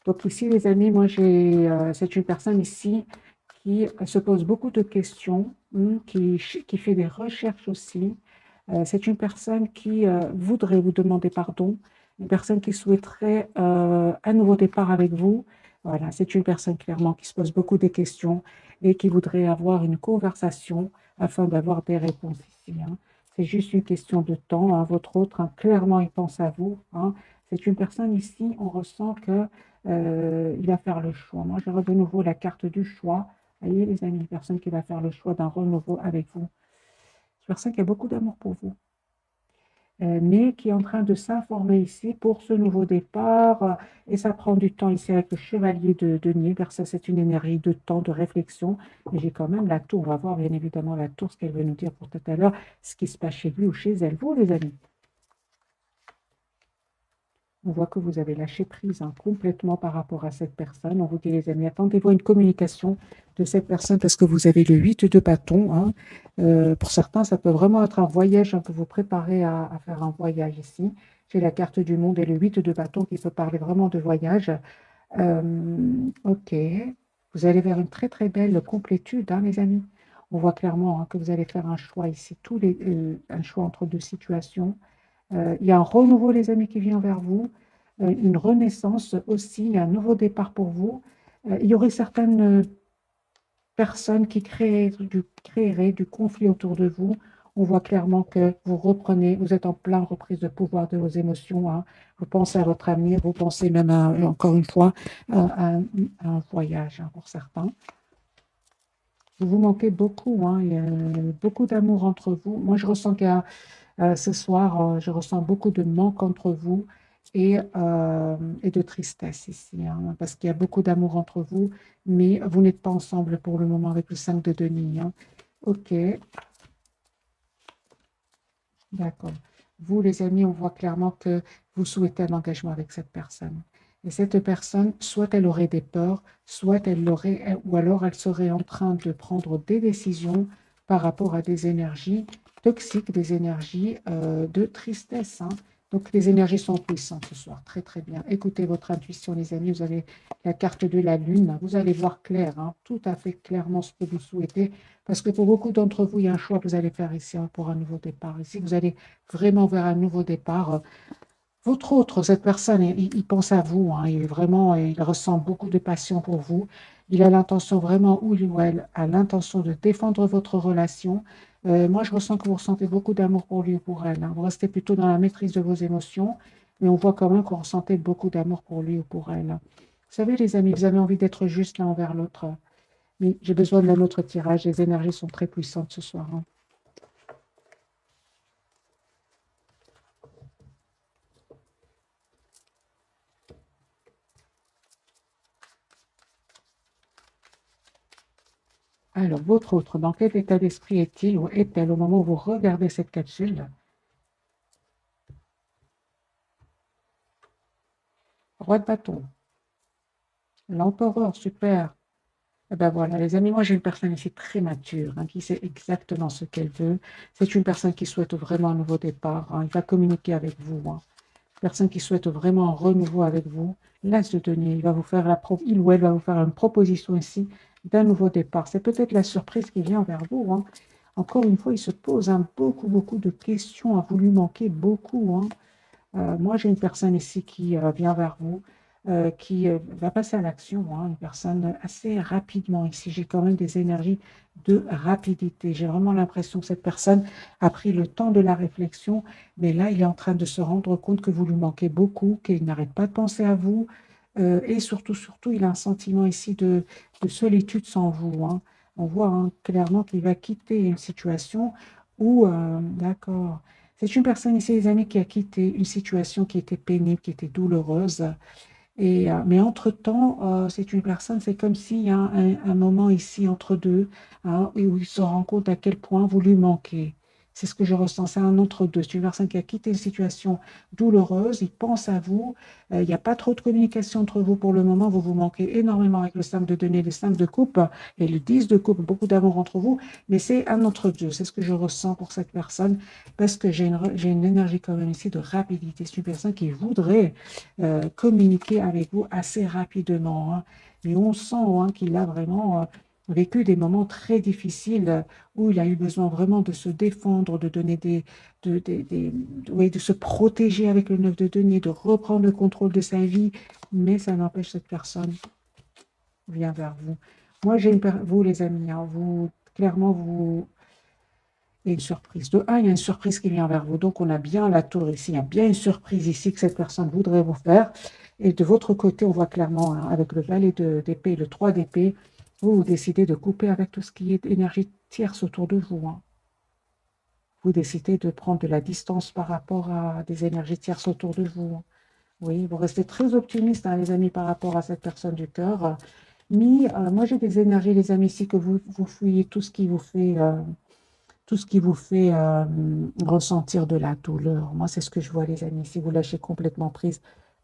Donc ici, les amis, moi, c'est une personne ici qui se pose beaucoup de questions, qui fait des recherches aussi. C'est une personne qui voudrait vous demander pardon, une personne qui souhaiterait un nouveau départ avec vous. Voilà, c'est une personne clairement qui se pose beaucoup de questions et qui voudrait avoir une conversation afin d'avoir des réponses ici, hein. C'est juste une question de temps, hein. Votre autre, hein, clairement, il pense à vous, hein. C'est une personne ici, on ressent que il va faire le choix. Moi, j'aurai de nouveau la carte du choix. Vous voyez, les amis, une personne qui va faire le choix d'un renouveau avec vous. Une personne qui a beaucoup d'amour pour vous, mais qui est en train de s'informer ici pour ce nouveau départ. Et ça prend du temps ici avec le chevalier de denier, car ça, c'est une énergie de temps, de réflexion. Et j'ai quand même la tour. On va voir bien évidemment la tour, ce qu'elle veut nous dire pour tout à l'heure, ce qui se passe chez lui ou chez elle. Vous, les amis, on voit que vous avez lâché prise, hein, complètement par rapport à cette personne. On vous dit, les amis, attendez-vous à une communication de cette personne parce que vous avez le 8 de bâton, hein. Pour certains, ça peut vraiment être un voyage, hein, que vous préparez à faire un voyage ici. J'ai la carte du monde et le 8 de bâton qui peut parler vraiment de voyage. Ok, vous allez vers une très très belle complétude, hein, les amis. On voit clairement, hein, que vous allez faire un choix ici, un choix entre deux situations. Il y a un renouveau, les amis, qui vient vers vous, une renaissance aussi, un nouveau départ pour vous. Il y aurait certaines personnes qui créeraient du conflit autour de vous. On voit clairement que vous reprenez, vous êtes en pleine reprise de pouvoir de vos émotions, hein. Vous pensez à votre avenir, vous pensez même, encore une fois, à un voyage, hein, pour certains. Vous vous manquez beaucoup, hein. Il y a beaucoup d'amour entre vous. Moi, je ressens qu'il y a ce soir, je ressens beaucoup de manque entre vous et de tristesse ici, hein, parce qu'il y a beaucoup d'amour entre vous, mais vous n'êtes pas ensemble pour le moment avec le 5 de denier, hein. Ok, d'accord. Vous, les amis, on voit clairement que vous souhaitez un engagement avec cette personne. Et cette personne, soit elle aurait des peurs, soit elle l'aurait, ou alors elle serait en train de prendre des décisions par rapport à des énergies toxiques, des énergies de tristesse, hein. Donc les énergies sont puissantes ce soir. Très très bien. Écoutez votre intuition, les amis. Vous avez la carte de la lune. Vous allez voir clair, hein, tout à fait clairement ce que vous souhaitez. Parce que pour beaucoup d'entre vous, il y a un choix que vous allez faire ici, hein, pour un nouveau départ. Ici, vous allez vraiment vers un nouveau départ. Votre autre, cette personne, il pense à vous, hein, il ressent beaucoup de passion pour vous. Il a l'intention vraiment, ou il ou elle a l'intention de défendre votre relation. Moi, je ressens que vous ressentez beaucoup d'amour pour lui ou pour elle, hein. Vous restez plutôt dans la maîtrise de vos émotions, mais on voit quand même que vous ressentez beaucoup d'amour pour lui ou pour elle. Vous savez, les amis, vous avez envie d'être juste l'un envers l'autre. Mais j'ai besoin d'un autre tirage. Les énergies sont très puissantes ce soir, hein. Alors, votre autre, dans quel état d'esprit est-il ou est-elle au moment où vous regardez cette capsule? Roi de bâton, l'empereur, super. Eh ben voilà, les amis, moi j'ai une personne ici très mature, hein, qui sait exactement ce qu'elle veut. C'est une personne qui souhaite vraiment un nouveau départ, hein. Il va communiquer avec vous, hein. Une personne qui souhaite vraiment un renouveau avec vous. L'as de denier, il ou elle va vous faire une proposition ici d'un nouveau départ. C'est peut-être la surprise qui vient vers vous, hein. Encore une fois, il se pose, hein, beaucoup, beaucoup de questions. Vous lui manquez beaucoup, hein. Moi, j'ai une personne ici qui vient vers vous, qui va passer à l'action, hein, une personne assez rapidement. Ici, j'ai quand même des énergies de rapidité. J'ai vraiment l'impression que cette personne a pris le temps de la réflexion, mais là, il est en train de se rendre compte que vous lui manquez beaucoup, qu'il n'arrête pas de penser à vous, et surtout, surtout, il a un sentiment ici de solitude sans vous, hein. On voit, hein, clairement qu'il va quitter une situation où, d'accord. C'est une personne ici, les amis, qui a quitté une situation qui était pénible, qui était douloureuse. Mais entre-temps, c'est une personne, c'est comme s'il y a un moment ici entre deux, hein, où il se rend compte à quel point vous lui manquez. C'est ce que je ressens, c'est un entre-deux. C'est une personne qui a quitté une situation douloureuse, il pense à vous, il n'y a pas trop de communication entre vous pour le moment, vous vous manquez énormément avec le 5 de denier, le 5 de coupe et le 10 de coupe, beaucoup d'amour entre vous, mais c'est un entre-deux, c'est ce que je ressens pour cette personne, parce que j'ai une énergie quand même ici de rapidité. C'est une personne qui voudrait communiquer avec vous assez rapidement, hein. Mais on sent hein, qu'il a vraiment vécu des moments très difficiles où il a eu besoin vraiment de se défendre, de donner oui, de se protéger avec le 9 de denier, de reprendre le contrôle de sa vie, mais ça n'empêche cette personne vient vers vous. Moi, vous les amis, hein, vous, clairement, vous, il y a une surprise. De un, il y a une surprise qui vient vers vous. Donc, on a bien la tour ici. Il y a bien une surprise ici que cette personne voudrait vous faire. Et de votre côté, on voit clairement, hein, avec le valet d'épée et le 3 d'épée, vous décidez de couper avec tout ce qui est énergie tierce autour de vous, hein. Vous décidez de prendre de la distance par rapport à des énergies tierces autour de vous, hein. Oui, vous restez très optimiste, hein, les amis, par rapport à cette personne du cœur. Mais moi, j'ai des énergies, les amis, ici, que vous fouillez tout ce qui vous fait ressentir de la douleur. Moi, c'est ce que je vois, les amis. Si vous lâchez complètement prise,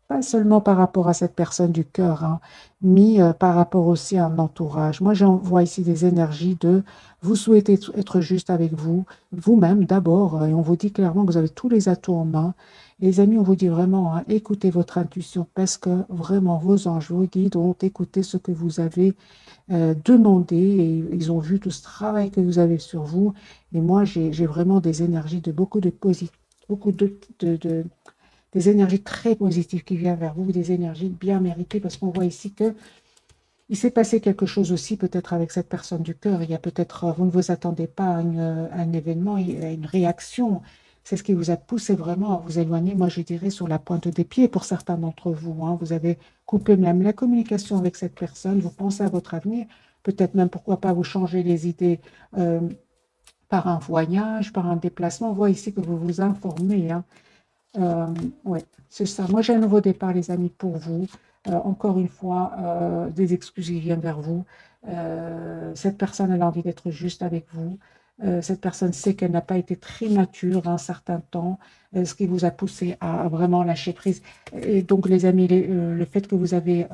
pas seulement par rapport à cette personne du cœur, hein, mais par rapport aussi à un entourage. Moi, j'en vois ici des énergies de vous souhaitez être juste avec vous, vous-même d'abord, et on vous dit clairement que vous avez tous les atouts en main. Les amis, on vous dit vraiment, hein, écoutez votre intuition parce que vraiment vos anges, vos guides ont écouté ce que vous avez demandé et ils ont vu tout ce travail que vous avez sur vous. Et moi, j'ai vraiment des énergies de beaucoup de positif, beaucoup des énergies très positives qui viennent vers vous, des énergies bien méritées, parce qu'on voit ici que il s'est passé quelque chose aussi peut-être avec cette personne du cœur. Il y a peut-être, vous ne vous attendez pas à un événement, à une réaction. C'est ce qui vous a poussé vraiment à vous éloigner, moi je dirais, sur la pointe des pieds pour certains d'entre vous, hein. Vous avez coupé même la communication avec cette personne, vous pensez à votre avenir, peut-être même pourquoi pas vous changer les idées par un voyage, par un déplacement. On voit ici que vous vous informez, hein. Ouais, c'est ça. Moi, j'ai un nouveau départ, les amis, pour vous. Encore une fois, des excuses qui viennent vers vous. Cette personne, elle a envie d'être juste avec vous. Cette personne sait qu'elle n'a pas été très mature un certain temps, ce qui vous a poussé à vraiment lâcher prise. Et donc, les amis, le fait que vous avez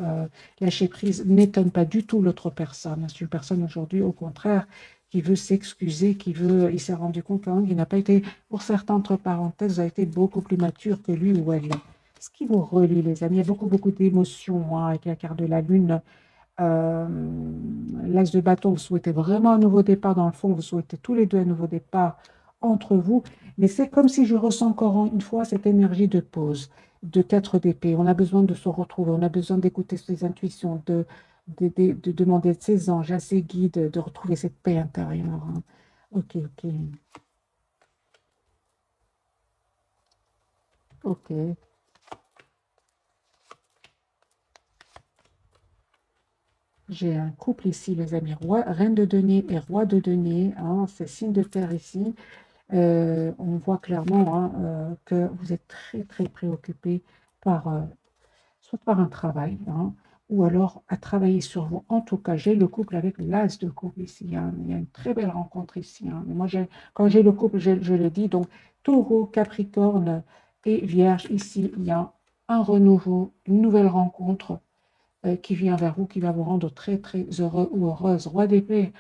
lâché prise n'étonne pas du tout l'autre personne. C'est une personne aujourd'hui, au contraire, qui veut s'excuser, il s'est rendu compte quand même qu'il n'a pas été, pour certains, entre parenthèses, a été beaucoup plus mature que lui ou elle. Ce qui vous relie, les amis, il y a beaucoup, beaucoup d'émotions hein, avec la carte de la Lune. Euh, L'As de bâton, vous souhaitez vraiment un nouveau départ dans le fond, vous souhaitez tous les deux un nouveau départ entre vous, mais c'est comme si je ressens encore une fois cette énergie de pause, de 4 d'épée. On a besoin de se retrouver, on a besoin d'écouter ses intuitions, de demander de ses anges, à ses guides, de retrouver cette paix intérieure, hein. Ok, ok, ok. J'ai un couple ici, les amis, reine de denier et roi de denier, hein, c'est signe de terre ici. On voit clairement hein, que vous êtes très, très préoccupé par, soit par un travail, hein, ou alors à travailler sur vous. En tout cas, j'ai le couple avec l'as de couple ici, hein. Il y a une très belle rencontre ici, hein. Mais moi, quand j'ai le couple, je le dis, donc taureau, capricorne et vierge, ici, il y a un renouveau, une nouvelle rencontre qui vient vers vous, qui va vous rendre très, très heureux ou heureuse. Roi d'épée,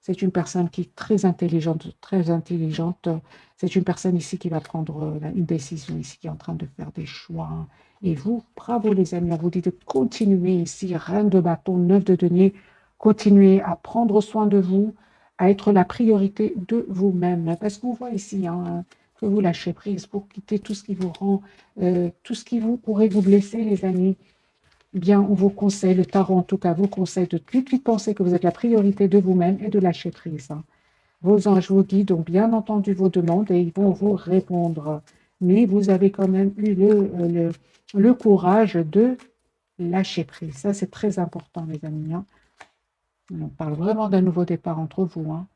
c'est une personne qui est très intelligente, très intelligente. C'est une personne ici qui va prendre une décision, ici qui est en train de faire des choix. Et vous, bravo les amis, on vous dit de continuer ici, reine de bâton, neuf de denier, continuez à prendre soin de vous, à être la priorité de vous-même. Parce qu'on voit ici hein, que vous lâchez prise pour quitter tout ce qui vous rend, tout ce qui vous pourrait vous blesser, les amis. Bien, on vous conseille, le tarot en tout cas vous conseille de tout de suite penser que vous êtes la priorité de vous-même et de lâcher prise, hein. Vos anges vous guident ont bien entendu vos demandes et ils vont vous répondre. Mais vous avez quand même eu le courage de lâcher prise. Ça, c'est très important, les amis, hein. On parle vraiment d'un nouveau départ entre vous, hein.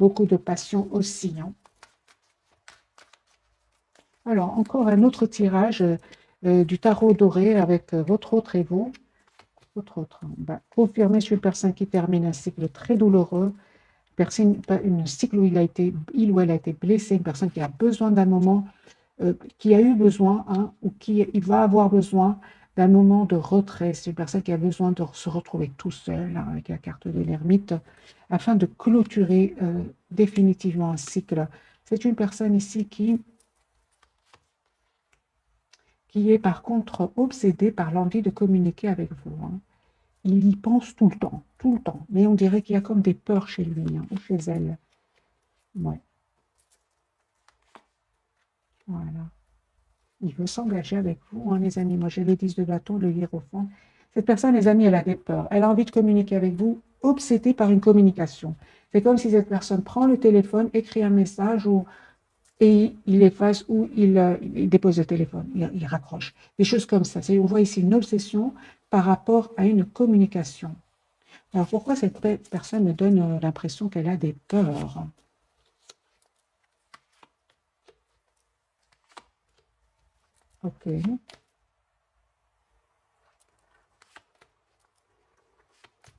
Beaucoup de passion aussi, hein. Alors, encore un autre tirage du tarot doré avec votre autre et vous. Votre autre, hein. Confirmez sur une personne qui termine un cycle très douloureux. une cycle où il ou elle a été blessé, une personne qui a besoin d'un moment, qui a eu besoin, hein, ou il va avoir besoin d'un moment de retrait. C'est une personne qui a besoin de se retrouver tout seul, hein, avec la carte de l'ermite, afin de clôturer définitivement un cycle. C'est une personne ici qui est par contre obsédée par l'envie de communiquer avec vous, hein. Il y pense tout le temps. Mais on dirait qu'il y a comme des peurs chez lui, hein, ou chez elle. Ouais, voilà. Il veut s'engager avec vous, hein, les amis. Moi, j'ai les 10 de bâton, le hiérophant. Cette personne, les amis, elle a des peurs. Elle a envie de communiquer avec vous, obsédée par une communication. C'est comme si cette personne prend le téléphone, écrit un message et il efface ou il dépose le téléphone, il raccroche. Des choses comme ça. On voit ici une obsession par rapport à une communication. Alors, pourquoi cette personne me donne l'impression qu'elle a des peurs? Ok.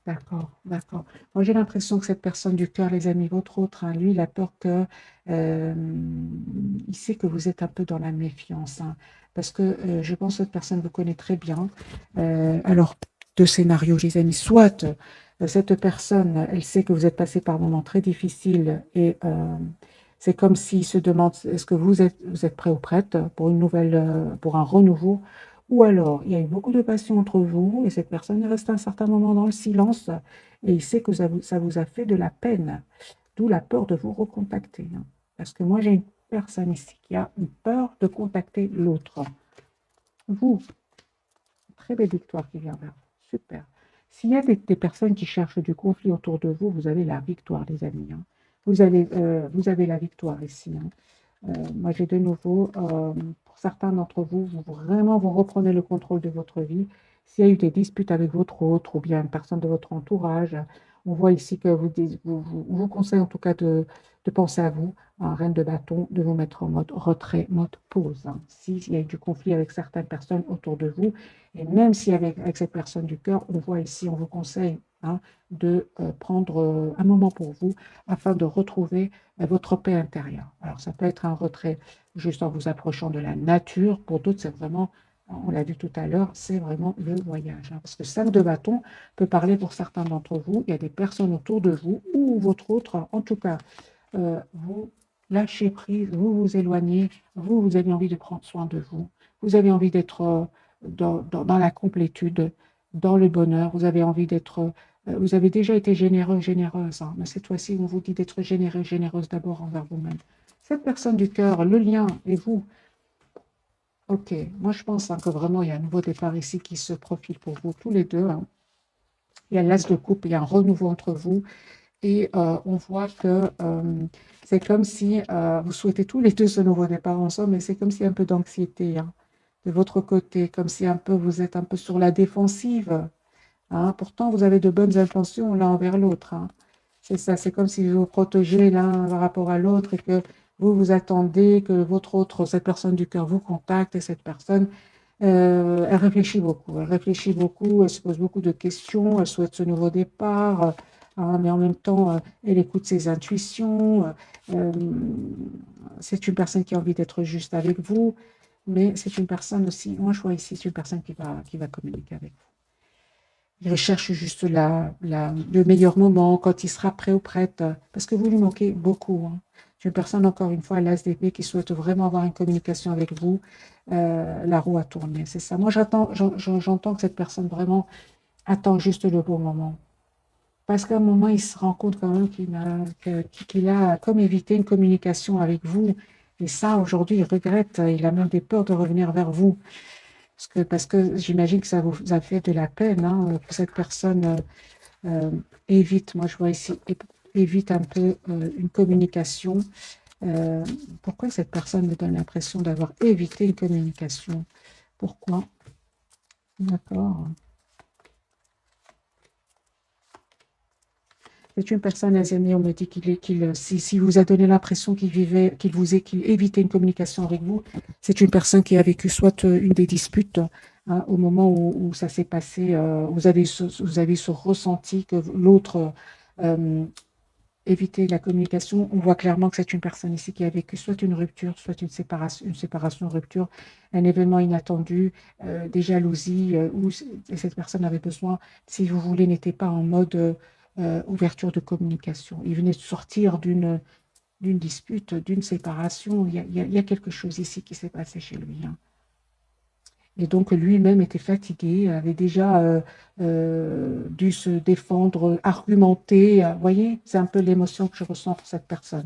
D'accord, d'accord. Moi, j'ai l'impression que cette personne du cœur, les amis, votre autre, hein, lui, il a peur que, euh, il sait que vous êtes un peu dans la méfiance, hein, parce que je pense que cette personne vous connaît très bien. Alors, deux scénarios, les amis. Soit cette personne, elle sait que vous êtes passé par un moment très difficile et c'est comme s'il se demande, est-ce que vous êtes prêt ou prête pour une nouvelle, pour un renouveau? Ou alors, il y a eu beaucoup de passion entre vous et cette personne est restée un certain moment dans le silence et il sait que ça vous a fait de la peine, d'où la peur de vous recontacter, hein. Parce que moi, j'ai une personne ici qui a une peur de contacter l'autre. Vous, très belle victoire qui vient vers vous. Super. S'il y a des personnes qui cherchent du conflit autour de vous, vous avez la victoire, les amis, hein. Vous avez la victoire ici, hein. Moi, j'ai de nouveau, pour certains d'entre vous, vraiment, vous reprenez le contrôle de votre vie. S'il y a eu des disputes avec votre autre ou bien une personne de votre entourage, on voit ici que vous conseille en tout cas de penser à vous, un reine de bâton, de vous mettre en mode retrait, mode pause, hein. S'il y a eu du conflit avec certaines personnes autour de vous, et même si avec cette personne du cœur, on voit ici, on vous conseille, hein, de prendre un moment pour vous afin de retrouver votre paix intérieure. Alors, ça peut être un retrait juste en vous approchant de la nature. Pour d'autres, c'est vraiment, on l'a vu tout à l'heure, c'est vraiment le voyage, hein. Parce que 5 de bâton peut parler pour certains d'entre vous. Il y a des personnes autour de vous ou votre autre, en tout cas, vous lâchez prise, vous vous éloignez, vous avez envie de prendre soin de vous. Vous avez envie d'être dans la complétude, dans le bonheur. Vous avez envie d'être vous avez déjà été généreux, généreuse, hein, mais cette fois-ci, on vous dit d'être généreux, généreuse d'abord envers vous-même. Cette personne du cœur, le lien et vous, ok, moi je pense, hein, que vraiment il y a un nouveau départ ici qui se profile pour vous tous les deux, hein. Il y a l'as de coupe, il y a un renouveau entre vous et on voit que c'est comme si vous souhaitez tous les deux ce nouveau départ ensemble, mais c'est comme s'il y a un peu d'anxiété, hein, de votre côté, comme si un peu vous êtes un peu sur la défensive, hein. Pourtant, vous avez de bonnes intentions l'un envers l'autre, hein. C'est ça, c'est comme si vous vous protégez l'un par rapport à l'autre et que vous attendez que votre autre, cette personne du cœur vous contacte et cette personne, elle réfléchit beaucoup. Elle réfléchit beaucoup, elle se pose beaucoup de questions, elle souhaite ce nouveau départ, hein, mais en même temps, elle écoute ses intuitions. euh, c'est une personne qui a envie d'être juste avec vous, mais c'est une personne aussi, moi je vois ici, c'est une personne qui va communiquer avec vous. Il recherche juste le meilleur moment, quand il sera prêt ou prête, parce que vous lui manquez beaucoup, hein. C'est une personne, encore une fois, l'ASDP, qui souhaite vraiment avoir une communication avec vous. La roue a tourné, c'est ça. Moi, j'entends que cette personne vraiment attend juste le bon moment. Parce qu'à un moment, il se rend compte quand même qu'il a comme évité une communication avec vous. Et ça, aujourd'hui, il regrette, il a même des peurs de revenir vers vous. Parce que j'imagine que ça vous a fait de la peine, hein, que cette personne euh, évite, moi je vois ici, évite un peu une communication. Euh, Pourquoi cette personne me donne l'impression d'avoir évité une communication? Pourquoi? D'accord. C'est une personne, les amis, on me dit si vous a donné l'impression qu'il évitait une communication avec vous, c'est une personne qui a vécu soit une des disputes, hein, au moment où ça s'est passé, vous avez ce ressenti que l'autre éviter la communication. On voit clairement que c'est une personne ici qui a vécu soit une rupture, soit une séparation, rupture, un événement inattendu, des jalousies, où cette personne avait besoin, si vous voulez, n'était pas en mode ouverture de communication. Il venait de sortir d'une dispute, d'une séparation. Il y a quelque chose ici qui s'est passé chez lui, hein. Et donc lui-même était fatigué, avait déjà dû se défendre, argumenter. Vous voyez, c'est un peu l'émotion que je ressens pour cette personne.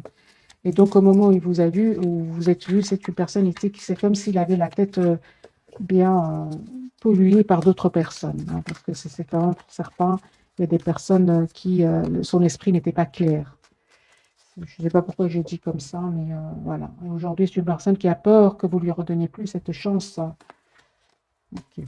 Et donc au moment où il vous a vu, où vous êtes vu, c'est une personne ici qui c'est comme s'il avait la tête bien polluée par d'autres personnes, hein, parce que c'est quand même pour certains, il y a des personnes qui, son esprit n'était pas clair. Je ne sais pas pourquoi je dis comme ça, mais voilà. Aujourd'hui, c'est une personne qui a peur que vous lui redonniez plus cette chance. Ok.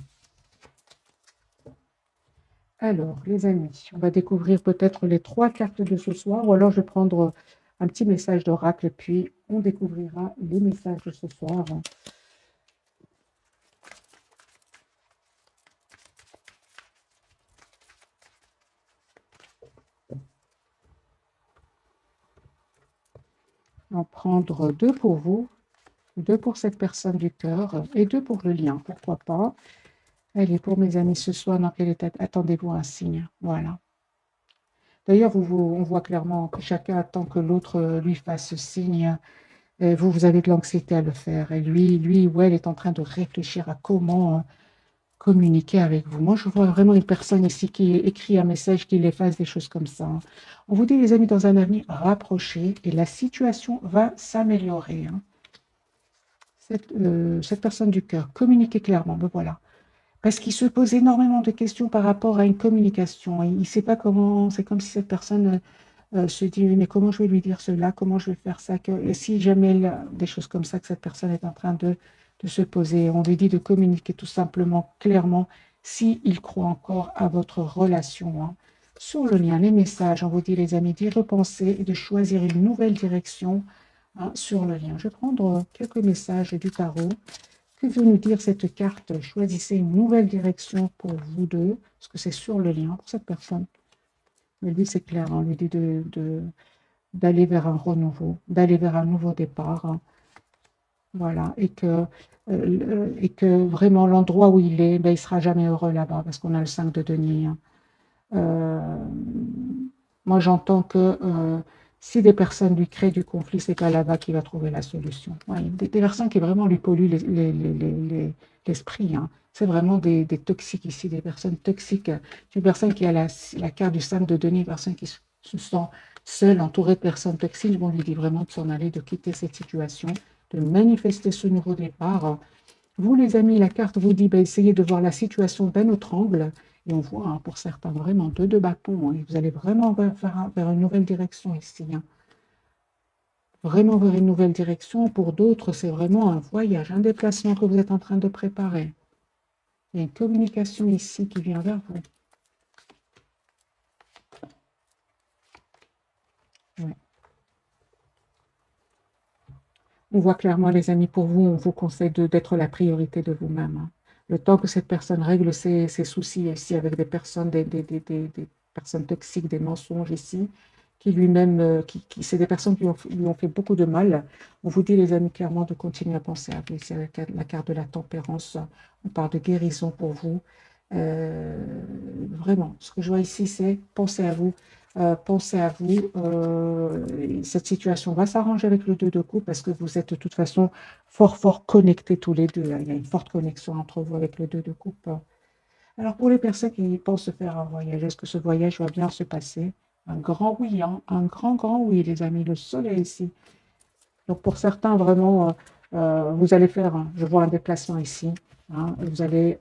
Alors, les amis, on va découvrir peut-être les 3 cartes de ce soir, ou alors je vais prendre un petit message d'oracle, et puis on découvrira les messages de ce soir. On va prendre 2 pour vous, 2 pour cette personne du cœur, et 2 pour le lien, pourquoi pas. Allez, pour mes amis, ce soir, dans quel état attendez-vous un signe? Voilà. D'ailleurs, on voit clairement que chacun attend que l'autre lui fasse signe. Vous avez de l'anxiété à le faire. Et lui ou elle est en train de réfléchir à comment communiquer avec vous. Moi, je vois vraiment une personne ici qui écrit un message, qui efface des choses comme ça, hein. On vous dit, les amis, dans un avenir rapproché, et la situation va s'améliorer, hein. Cette personne du cœur, communiquez clairement, ben voilà. Parce qu'il se pose énormément de questions par rapport à une communication. Il ne sait pas comment, c'est comme si cette personne se dit, mais comment je vais lui dire cela, comment je vais faire ça, et si jamais des choses comme ça que cette personne est en train de se poser, on lui dit de communiquer tout simplement, clairement, s'il croit encore à votre relation, hein. Sur le lien, les messages, on vous dit les amis, d'y repenser et de choisir une nouvelle direction, hein, sur le lien. Je vais prendre quelques messages du tarot. Que veut nous dire cette carte? Choisissez une nouvelle direction pour vous deux, parce que c'est sur le lien pour cette personne. Mais lui, c'est clair, hein, on lui dit d'aller vers un renouveau, d'aller vers un nouveau départ, hein. Voilà, et que vraiment l'endroit où il est, ben, il ne sera jamais heureux là-bas, parce qu'on a le 5 de denier, hein. Euh, Moi, j'entends que si des personnes lui créent du conflit, c'est pas là-bas qu'il va trouver la solution. Ouais, des personnes qui vraiment lui polluent l'esprit, hein. C'est vraiment des toxiques ici, des personnes toxiques. Une personne qui a la carte du 5 de denier, une personne qui se sent seule, entourée de personnes toxiques, on lui dit vraiment de s'en aller, de quitter cette situation, de manifester ce nouveau départ. Vous, les amis, la carte vous dit, ben, essayez de voir la situation d'un autre angle. Et on voit, hein, pour certains, vraiment deux bâtons, hein, et vous allez vraiment vers une nouvelle direction ici, hein. Vraiment vers une nouvelle direction. Pour d'autres, c'est vraiment un voyage, un déplacement que vous êtes en train de préparer. Il y a une communication ici qui vient vers vous. Ouais. On voit clairement, les amis, pour vous, on vous conseille d'être la priorité de vous-même, hein. Le temps que cette personne règle ses soucis ici avec des personnes, des personnes toxiques, des mensonges ici, qui lui-même, c'est des personnes qui lui ont fait beaucoup de mal. On vous dit, les amis, clairement, de continuer à penser à vous. C'est la carte de la tempérance. On parle de guérison pour vous. Vraiment, ce que je vois ici, c'est penser à vous. Pensez à vous. Cette situation va s'arranger avec le 2 de coupe parce que vous êtes de toute façon fort connectés tous les deux, hein. Il y a une forte connexion entre vous avec le 2 de coupe. Alors pour les personnes qui pensent faire un voyage, est-ce que ce voyage va bien se passer? Un grand oui, hein, un grand oui, les amis. Le soleil ici. Donc pour certains, vraiment, vous allez faire, je vois un déplacement ici, hein, vous allez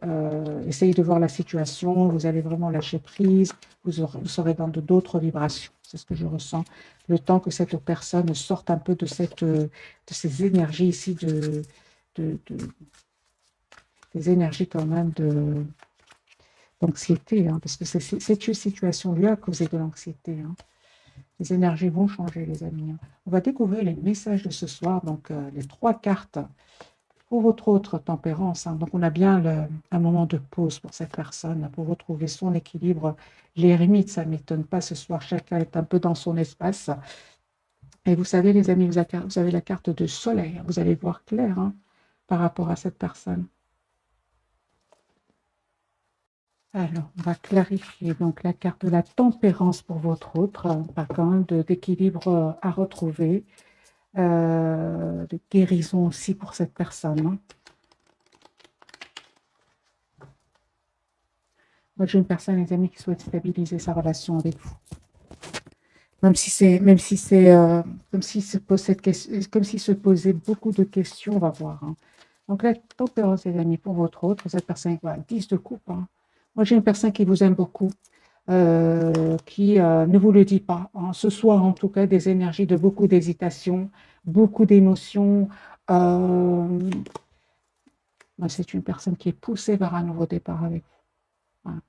essayer de voir la situation, vous allez vraiment lâcher prise, vous serez dans d'autres vibrations. C'est ce que je ressens. Le temps que cette personne sorte un peu de ces énergies ici, de- des énergies quand même d'anxiété, hein, parce que cette situation lui a causé de l'anxiété, hein. Les énergies vont changer, les amis, hein. On va découvrir les messages de ce soir, donc les 3 cartes Pour votre autre tempérance, hein, donc on a bien un moment de pause pour cette personne, pour retrouver son équilibre. L'ermite, ça ne m'étonne pas ce soir, chacun est un peu dans son espace. Et vous savez, les amis, vous avez la carte de soleil, vous allez voir clair hein, par rapport à cette personne. Alors, on va clarifier donc la carte de la tempérance pour votre autre, pas quand même d'équilibre à retrouver, de guérison aussi pour cette personne. Hein. Moi, j'ai une personne, les amis, qui souhaite stabiliser sa relation avec vous. Même si c'est, comme s'il se pose cette question, comme s'il se posait beaucoup de questions, on va voir. Hein. Donc, la tempérance, les amis, pour votre autre, cette personne, voilà, 10 de coupe. Hein. Moi, j'ai une personne qui vous aime beaucoup, qui ne vous le dit pas. Hein. Ce soir, en tout cas, des énergies de beaucoup d'hésitation, beaucoup d'émotions. C'est une personne qui est poussée vers un nouveau départ avec vous. Voilà.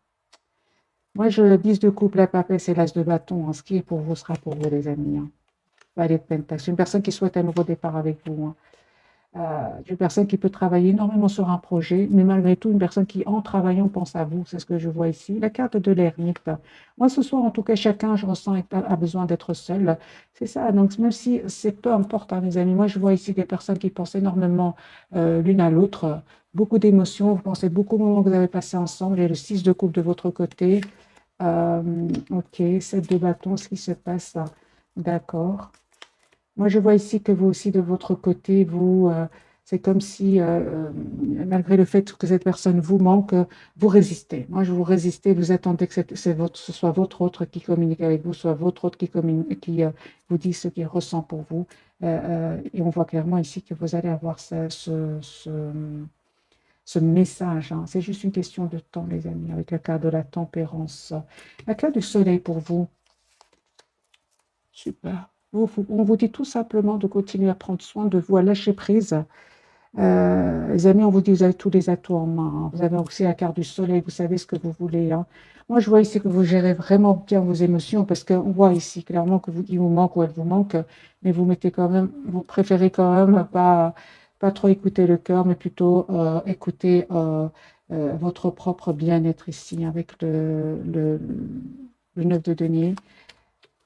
Moi, je 10 de couple, la papesse et l'as de bâton. Hein. Ce qui est pour vous sera pour vous, les amis. Hein. Valet de Pentacle. C'est une personne qui souhaite un nouveau départ avec vous. Hein. Une personne qui peut travailler énormément sur un projet, mais malgré tout, une personne qui, en travaillant, pense à vous. C'est ce que je vois ici. La carte de l'ermite. Moi, ce soir, en tout cas, chacun, je ressens, a besoin d'être seul. C'est ça. Donc, même si c'est peu importe, hein, mes amis, moi, je vois ici des personnes qui pensent énormément l'une à l'autre. Beaucoup d'émotions. Vous pensez beaucoup au moment que vous avez passé ensemble. Il y a le 6 de coupe de votre côté. Ok, 7 de bâton, ce qui se passe. D'accord. Moi, je vois ici que vous aussi, de votre côté, vous, c'est comme si, malgré le fait que cette personne vous manque, vous résistez. Moi, je vous résistez, vous attendez que ce soit votre autre qui communique avec vous, soit votre autre qui vous dit ce qu'il ressent pour vous. Et on voit clairement ici que vous allez avoir ce message. Hein. C'est juste une question de temps, les amis, avec la carte de la tempérance. La carte du soleil pour vous. Super. On vous dit tout simplement de continuer à prendre soin de vous, à lâcher prise. Les amis, on vous dit vous avez tous les atouts en main. Hein. Vous avez aussi la carte du soleil, vous savez ce que vous voulez. Hein. Moi, je vois ici que vous gérez vraiment bien vos émotions parce qu'on voit ici clairement que il vous manque ou elle vous manque, mais vous mettez quand même, vous préférez quand même pas trop écouter le cœur, mais plutôt écouter votre propre bien-être ici avec le 9 de denier.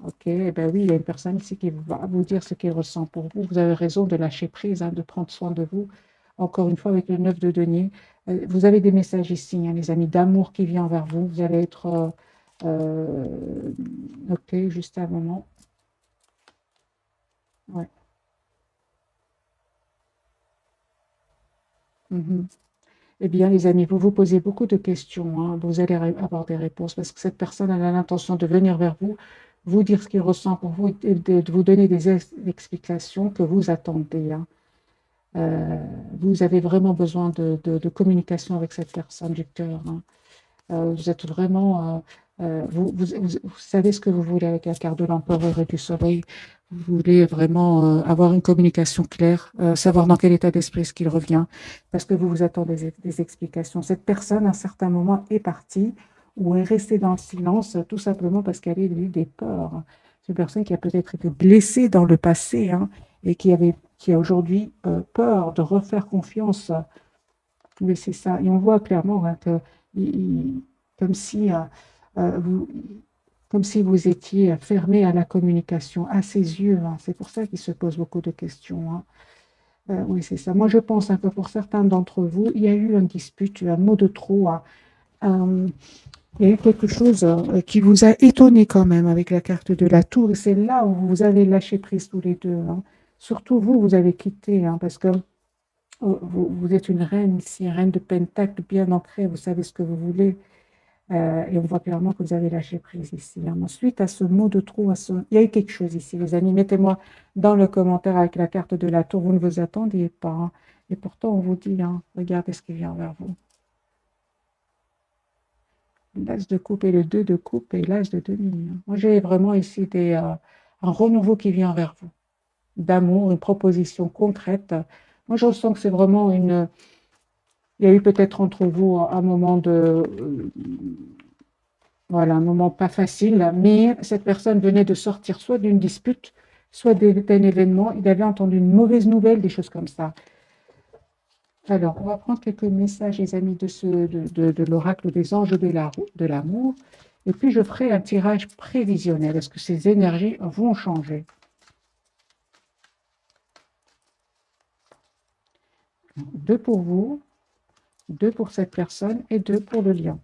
Ok, eh ben oui, il y a une personne ici qui va vous dire ce qu'il ressent pour vous. Vous avez raison de lâcher prise, hein, de prendre soin de vous. Encore une fois, avec le 9 de denier, vous avez des messages ici, hein, les amis, d'amour qui vient vers vous. Vous allez être... ok, juste un moment. Ouais. Eh bien, les amis, vous vous posez beaucoup de questions. Hein, vous allez avoir des réponses parce que cette personne elle a l'intention de venir vers vous, vous dire ce qu'il ressent pour vous et de vous donner des explications que vous attendez. Hein. Vous avez vraiment besoin de communication avec cette personne du cœur. Hein. Vous êtes vraiment... vous savez ce que vous voulez avec la carte de l'empereur et du soleil. Vous voulez vraiment avoir une communication claire, savoir dans quel état d'esprit est-ce qu'il revient, parce que vous vous attendez des explications. Cette personne, à un certain moment, est partie ou est restée dans le silence, tout simplement parce qu'elle a eu des peurs. C'est une personne qui a peut-être été blessée dans le passé hein, et qui a aujourd'hui peur de refaire confiance. Oui, c'est ça. Et on voit clairement hein, que comme si, vous, comme si vous étiez fermé à la communication, à ses yeux. Hein. C'est pour ça qu'il se pose beaucoup de questions. Hein. Oui, c'est ça. Moi, je pense hein, que pour certains d'entre vous, il y a eu une dispute, un mot de trop. Hein. Il y a eu quelque chose qui vous a étonné quand même avec la carte de la tour. Et c'est là où vous avez lâché prise tous les deux. Hein. Surtout vous, vous avez quitté, hein, parce que vous êtes une reine ici, reine de Pentacle, bien ancrée, vous savez ce que vous voulez. Et on voit clairement que vous avez lâché prise ici. Hein. Ensuite, à ce mot de trop, il y a eu quelque chose ici, les amis. Mettez-moi dans le commentaire avec la carte de la tour, vous ne vous attendiez pas. Hein. Et pourtant, on vous dit, hein, regardez ce qui vient vers vous. L'as de coupe et le 2 de coupe et l'as de demi. Hein. Moi, j'ai vraiment ici un renouveau qui vient vers vous. D'amour, une proposition concrète. Moi, je ressens que c'est vraiment une... Il y a eu peut-être entre vous un moment voilà, un moment pas facile, mais cette personne venait de sortir soit d'une dispute, soit d'un événement. Il avait entendu une mauvaise nouvelle, des choses comme ça. Alors, on va prendre quelques messages, les amis, de l'oracle des anges de l'amour. Et puis, je ferai un tirage prévisionnel. Est-ce que ces énergies vont changer? Deux pour vous, deux pour cette personne et deux pour le lion.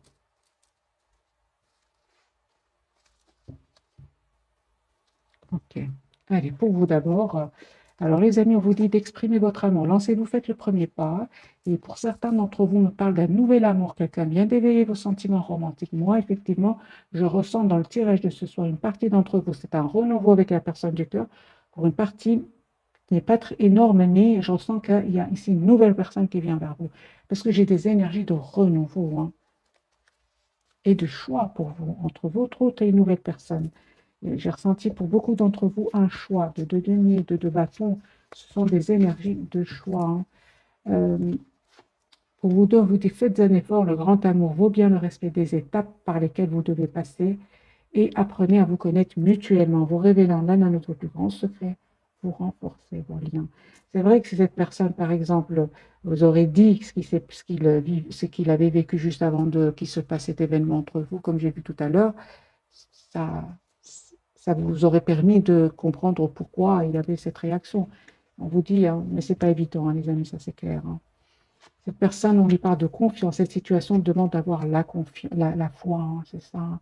Ok. Allez, pour vous d'abord. Alors, les amis, on vous dit d'exprimer votre amour. Lancez-vous, faites le premier pas. Et pour certains d'entre vous, on me parle d'un nouvel amour. Quelqu'un vient d'éveiller vos sentiments romantiques. Moi, effectivement, je ressens dans le tirage de ce soir une partie d'entre vous. C'est un renouveau avec la personne du cœur. Pour une partie qui n'est pas très énorme, mais je ressens qu'il y a ici une nouvelle personne qui vient vers vous. Parce que j'ai des énergies de renouveau, hein, et de choix pour vous, entre votre hôte et une nouvelle personne. J'ai ressenti pour beaucoup d'entre vous un choix de deux deniers, de deux bâtons. Ce sont des énergies de choix, hein. Pour vous deux, vous dites, faites un effort, le grand amour vaut bien le respect des étapes par lesquelles vous devez passer et apprenez à vous connaître mutuellement, vous révélant l'un à notre plus grand secret, vous renforcez vos liens. C'est vrai que si cette personne, par exemple, vous aurait dit ce qu'il avait vécu juste avant qu'il se passe cet événement entre vous, comme j'ai vu tout à l'heure, ça, ça vous aurait permis de comprendre pourquoi il avait cette réaction. On vous dit, hein, mais c'est pas évident, hein, les amis, ça c'est clair, hein. Cette personne, on lui parle de confiance. Cette situation demande d'avoir la foi, hein, c'est ça.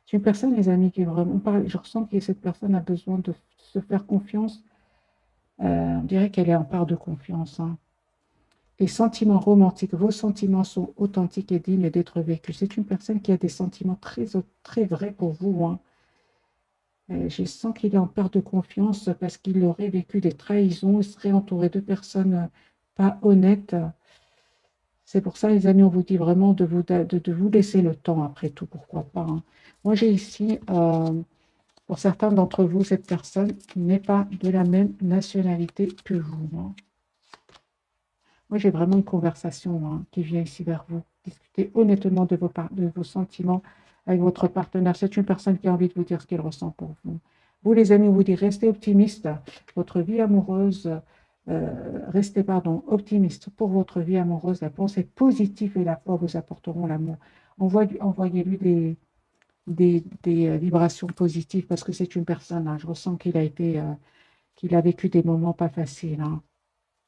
C'est une personne, les amis, qui est vraiment. Je ressens que cette personne a besoin de se faire confiance. On dirait qu'elle est en part de confiance, hein. Les sentiments romantiques, vos sentiments sont authentiques et dignes d'être vécus. C'est une personne qui a des sentiments très, très vrais pour vous, hein. Je sens qu'il est en perte de confiance parce qu'il aurait vécu des trahisons. Il serait entouré de personnes pas honnêtes. C'est pour ça, les amis, on vous dit vraiment de vous laisser le temps après tout, pourquoi pas, hein. Moi, j'ai ici, pour certains d'entre vous, cette personne n'est pas de la même nationalité que vous, hein. Moi, j'ai vraiment une conversation, hein, qui vient ici vers vous. Discutez honnêtement de vos sentiments avec votre partenaire. C'est une personne qui a envie de vous dire ce qu'elle ressent pour vous. Vous, les amis, on vous dit restez optimistes. Votre vie amoureuse, restez, pardon, optimiste pour votre vie amoureuse. La pensée positive et la foi vous apporteront l'amour. Envoyez-lui des vibrations positives parce que c'est une personne, hein, je ressens qu'il a vécu des moments pas faciles, hein.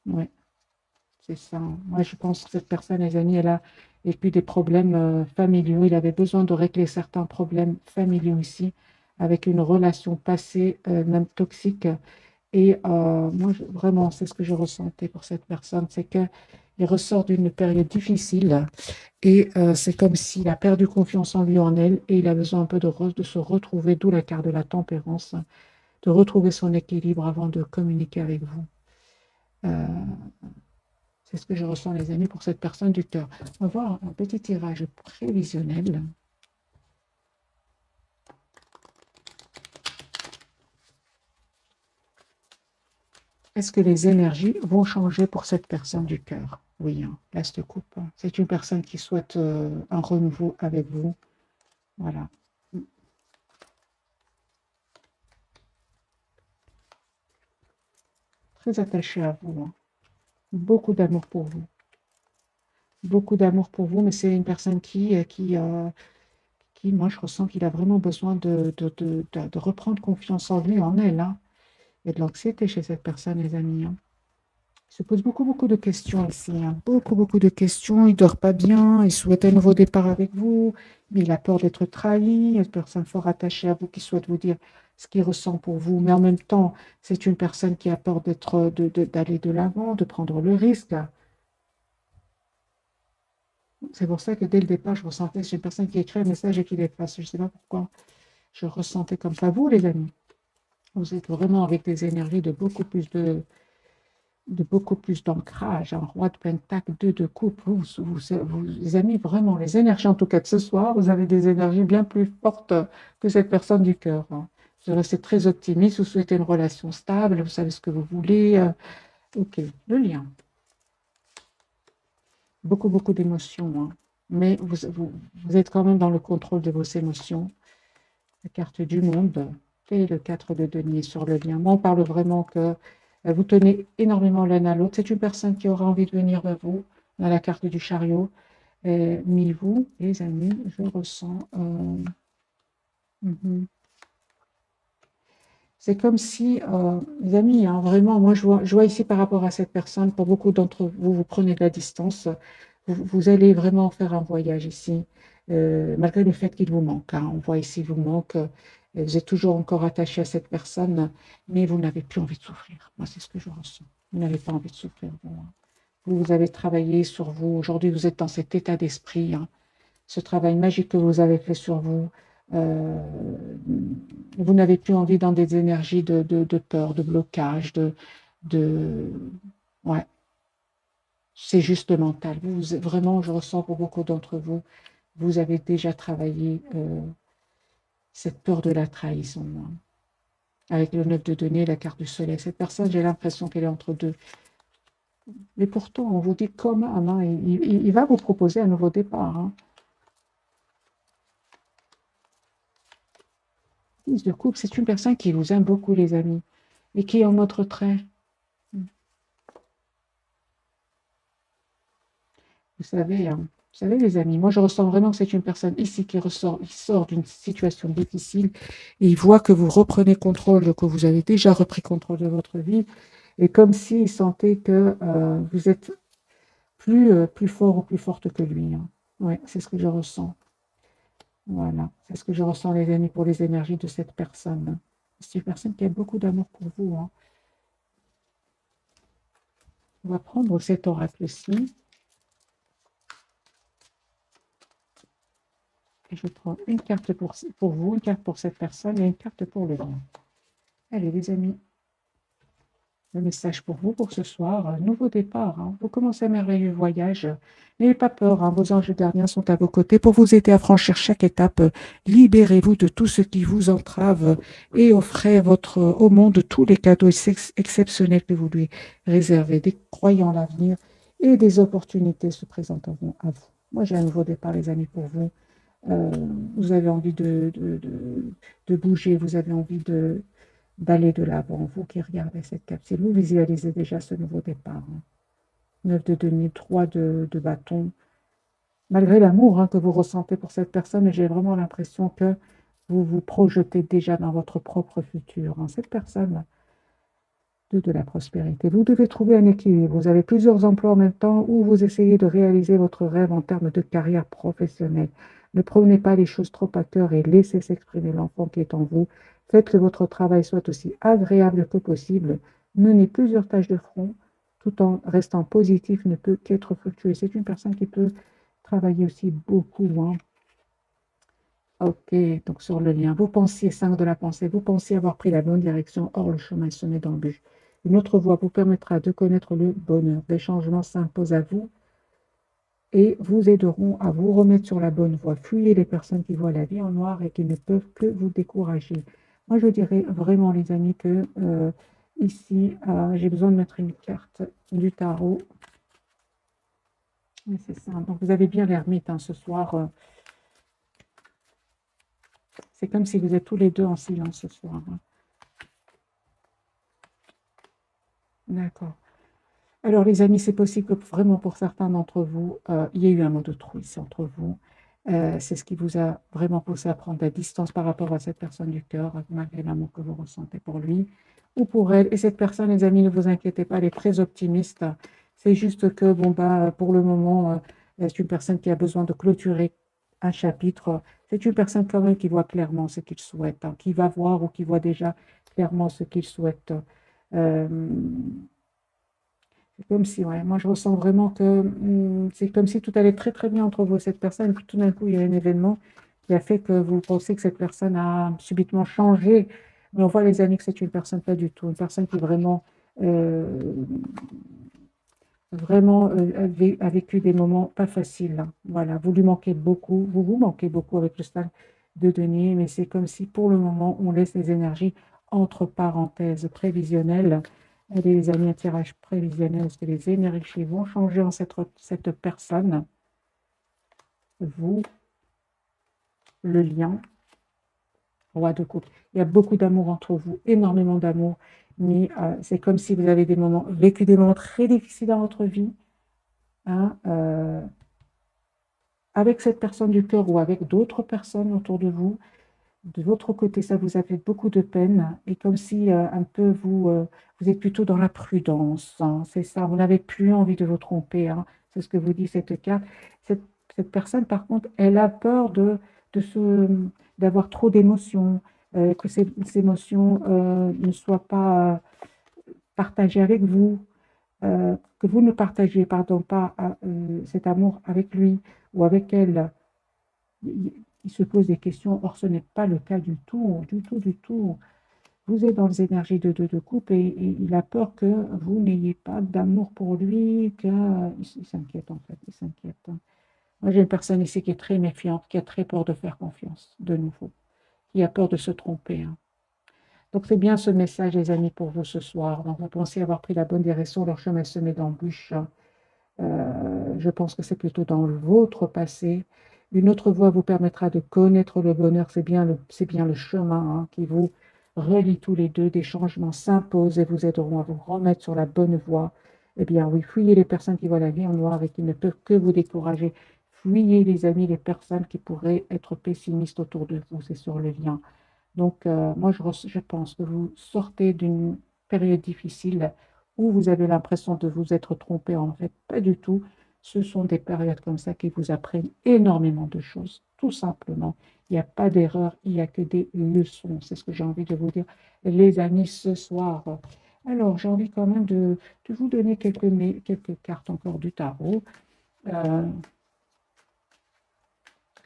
Ouais. C'est ça. Moi, je pense que cette personne, les amis, elle a vécu des problèmes familiaux. Il avait besoin de régler certains problèmes familiaux ici, avec une relation passée, même toxique. Et moi, vraiment, c'est ce que je ressentais pour cette personne, c'est qu'il ressort d'une période difficile et c'est comme s'il a perdu confiance en lui, en elle, et il a besoin un peu de se retrouver, d'où la carte de la tempérance, de retrouver son équilibre avant de communiquer avec vous. Euh, C'est ce que je ressens, les amis, pour cette personne du cœur. On va voir un petit tirage prévisionnel. Est-ce que les énergies vont changer pour cette personne du cœur? Oui, hein, là, je te coupe. C'est une personne qui souhaite un renouveau avec vous. Voilà. Très attaché à vous, hein. Beaucoup d'amour pour vous. Beaucoup d'amour pour vous, mais c'est une personne qui, moi, je ressens qu'il a vraiment besoin de reprendre confiance en lui, en elle, hein. Il y a de l'anxiété chez cette personne, les amis, hein. Il se pose beaucoup, beaucoup de questions ici, hein. Beaucoup, beaucoup de questions. Il ne dort pas bien. Il souhaite un nouveau départ avec vous, mais il a peur d'être trahi. Il y a une personne fort attachée à vous qui souhaite vous dire ce qu'il ressent pour vous. Mais en même temps, c'est une personne qui a peur d'aller de l'avant, de prendre le risque. C'est pour ça que dès le départ, je ressentais, c'est une personne qui écrit un message et qui l'efface. Je ne sais pas pourquoi je ressentais comme ça. Vous, les amis, vous êtes vraiment avec des énergies de beaucoup plus d'ancrage. Un roi de pentacle, deux de coupe. Les amis, vraiment, les énergies, en tout cas de ce soir, vous avez des énergies bien plus fortes que cette personne du cœur, hein. Vous restez très optimiste, vous souhaitez une relation stable, vous savez ce que vous voulez. Ok, le lien. Beaucoup, beaucoup d'émotions, hein. Mais vous êtes quand même dans le contrôle de vos émotions. La carte du monde et le 4 de denier sur le lien. Moi, on parle vraiment que vous tenez énormément l'un à l'autre. C'est une personne qui aura envie de venir vers vous, On a la carte du chariot. Mais vous, les amis, je ressens... mhm. C'est comme si, les amis, hein, vraiment, moi je vois ici par rapport à cette personne, pour beaucoup d'entre vous, vous prenez de la distance, vous allez vraiment faire un voyage ici, malgré le fait qu'il vous manque, hein. On voit ici, il vous manque, vous êtes toujours encore attaché à cette personne, mais vous n'avez plus envie de souffrir. Moi, c'est ce que je ressens. Vous n'avez pas envie de souffrir, vous, hein. Vous avez travaillé sur vous. Aujourd'hui, vous êtes dans cet état d'esprit, hein. Ce travail magique que vous avez fait sur vous, euh, vous n'avez plus envie dans des énergies de peur, de blocage, de... Ouais, c'est juste mental. Vraiment, je ressens pour beaucoup d'entre vous, vous avez déjà travaillé cette peur de la trahison, hein. Avec le 9 de denier, la carte du soleil. Cette personne, j'ai l'impression qu'elle est entre deux. Mais pourtant, on vous dit comme un, hein, il va vous proposer un nouveau départ, hein. Fils de coupe, c'est une personne qui vous aime beaucoup, les amis, et qui est en notre trait. Vous savez, les amis, moi je ressens vraiment que c'est une personne ici qui sort d'une situation difficile et il voit que vous reprenez contrôle, que vous avez déjà repris contrôle de votre vie et comme s'il sentait que vous êtes plus fort ou plus forte que lui, hein. Ouais, c'est ce que je ressens. Voilà, c'est ce que je ressens, les amis, pour les énergies de cette personne. C'est une personne qui a beaucoup d'amour pour vous, hein. On va prendre cet oracle-ci. Et je prends une carte pour vous, une carte pour cette personne et une carte pour le mien. Allez, les amis, le message pour vous pour ce soir. Nouveau départ, hein. Vous commencez un merveilleux voyage. N'ayez pas peur, hein. Vos anges gardiens sont à vos côtés pour vous aider à franchir chaque étape. Libérez-vous de tout ce qui vous entrave et offrez au monde tous les cadeaux exceptionnels que vous lui réservez, des croyants en l'avenir et des opportunités se présenteront à vous. Moi, j'ai un nouveau départ, les amis, pour vous. Euh, vous avez envie de bouger, vous avez envie d'aller de l'avant, vous qui regardez cette capsule, vous visualisez déjà ce nouveau départ, hein. 9 de denier, 3 de bâton. Malgré l'amour, hein, que vous ressentez pour cette personne, j'ai vraiment l'impression que vous vous projetez déjà dans votre propre futur, hein. Cette personne de la prospérité. Vous devez trouver un équilibre. Vous avez plusieurs emplois en même temps où vous essayez de réaliser votre rêve en termes de carrière professionnelle. Ne prenez pas les choses trop à cœur et laissez s'exprimer l'enfant qui est en vous. Faites que votre travail soit aussi agréable que possible. Menez plusieurs tâches de front tout en restant positif ne peut qu'être fructueux. C'est une personne qui peut travailler aussi beaucoup, hein. Ok, donc sur le lien, vous pensiez 5 de la pensée, vous pensiez avoir pris la bonne direction, or le chemin est semé d'embûches. Une autre voie vous permettra de connaître le bonheur. Des changements s'imposent à vous et vous aideront à vous remettre sur la bonne voie. Fuyez les personnes qui voient la vie en noir et qui ne peuvent que vous décourager. Moi, je dirais vraiment, les amis, que ici, j'ai besoin de mettre une carte du tarot. C'est ça. Donc, vous avez bien l'ermite, hein, ce soir. C'est comme si vous êtes tous les deux en silence ce soir, hein. D'accord. Alors, les amis, c'est possible que vraiment pour certains d'entre vous, il y ait eu un mot de trop ici entre vous. C'est ce qui vous a vraiment poussé à prendre la distance par rapport à cette personne du cœur, malgré l'amour que vous ressentez pour lui ou pour elle. Et cette personne, les amis, ne vous inquiétez pas, elle est très optimiste. C'est juste que, bon, bah, pour le moment, c'est une personne qui a besoin de clôturer un chapitre. C'est une personne quand même qui voit clairement ce qu'il souhaite, hein, qui va voir ou qui voit déjà clairement ce qu'il souhaite. Euh, c'est comme si, ouais, moi je ressens vraiment que c'est comme si tout allait très très bien entre vous et cette personne, et puis tout d'un coup il y a un événement qui a fait que vous pensez que cette personne a subitement changé. Mais on voit les amis que c'est une personne pas du tout, une personne qui euh, a vécu des moments pas faciles, hein. Voilà, vous lui manquez beaucoup, vous vous manquez beaucoup avec le stade de denier, mais c'est comme si pour le moment on laisse les énergies entre parenthèses prévisionnelles. Allez, les amis, un tirage prévisionnel, est-ce que les énergies vont changer en cette personne? Vous, le lien, roi de coupe. Il y a beaucoup d'amour entre vous, énormément d'amour, mais c'est comme si vous avez vécu des moments très difficiles dans votre vie, hein, avec cette personne du cœur ou avec d'autres personnes autour de vous. De votre côté, ça vous a fait beaucoup de peine et comme si un peu vous êtes plutôt dans la prudence, hein, c'est ça, vous n'avez plus envie de vous tromper, hein, c'est ce que vous dit cette carte. Cette, cette personne, par contre, elle a peur d'avoir trop d'émotions, que ces émotions ne soient pas partagées avec vous, que vous ne partagez, pardon, pas cet amour avec lui ou avec elle. Il se pose des questions, or ce n'est pas le cas du tout, du tout, du tout. Vous êtes dans les énergies de couple et il a peur que vous n'ayez pas d'amour pour lui, il s'inquiète en fait, il s'inquiète. Moi j'ai une personne ici qui est très méfiante, qui a très peur de faire confiance, de nouveau, qui a peur de se tromper, hein. Donc c'est bien ce message les amis pour vous ce soir. Donc vous pensez avoir pris la bonne direction, leur chemin est semé d'embûches. Je pense que c'est plutôt dans votre passé. Une autre voie vous permettra de connaître le bonheur. C'est bien le chemin hein, qui vous relie tous les deux. Des changements s'imposent et vous aideront à vous remettre sur la bonne voie. Eh bien oui, fuyez les personnes qui voient la vie en noir et qui ne peuvent que vous décourager. Fuyez les amis, les personnes qui pourraient être pessimistes autour de vous. C'est sur le lien. Donc, moi, je pense que vous sortez d'une période difficile où vous avez l'impression de vous être trompé. En fait, pas du tout. Ce sont des périodes comme ça qui vous apprennent énormément de choses, tout simplement. Il n'y a pas d'erreur, il n'y a que des leçons. C'est ce que j'ai envie de vous dire, les amis, ce soir. Alors, j'ai envie quand même de vous donner quelques cartes encore du tarot. Euh,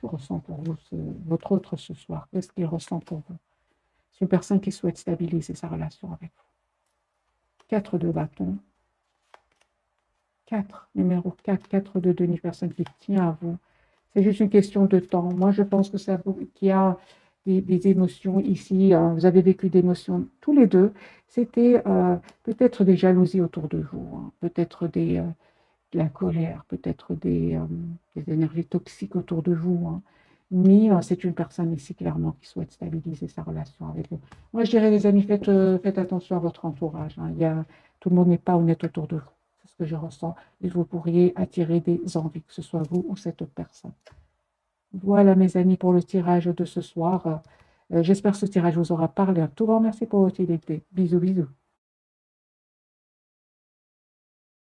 que ressent pour vous votre autre ce soir? Qu'est-ce qu'il ressent pour vous? C'est une personne qui souhaite stabiliser sa relation avec vous. 4 de bâton. 4, numéro 4, 4 de denier, personne qui tient à vous. C'est juste une question de temps. Moi, je pense que ça vous, qu'il y a des émotions ici. Vous avez vécu d'émotions tous les deux. C'était peut-être des jalousies autour de vous, hein, peut-être de la colère, peut-être des énergies toxiques autour de vous, hein. Mais c'est une personne ici clairement qui souhaite stabiliser sa relation avec vous. Moi, je dirais, les amis, faites attention à votre entourage, hein. Tout le monde n'est pas honnête autour de vous. C'est ce que je ressens. Et vous pourriez attirer des envies, que ce soit vous ou cette autre personne. Voilà, mes amis, pour le tirage de ce soir. J'espère que ce tirage vous aura parlé. Un tout grand merci pour votre fidélité. Bisous, bisous.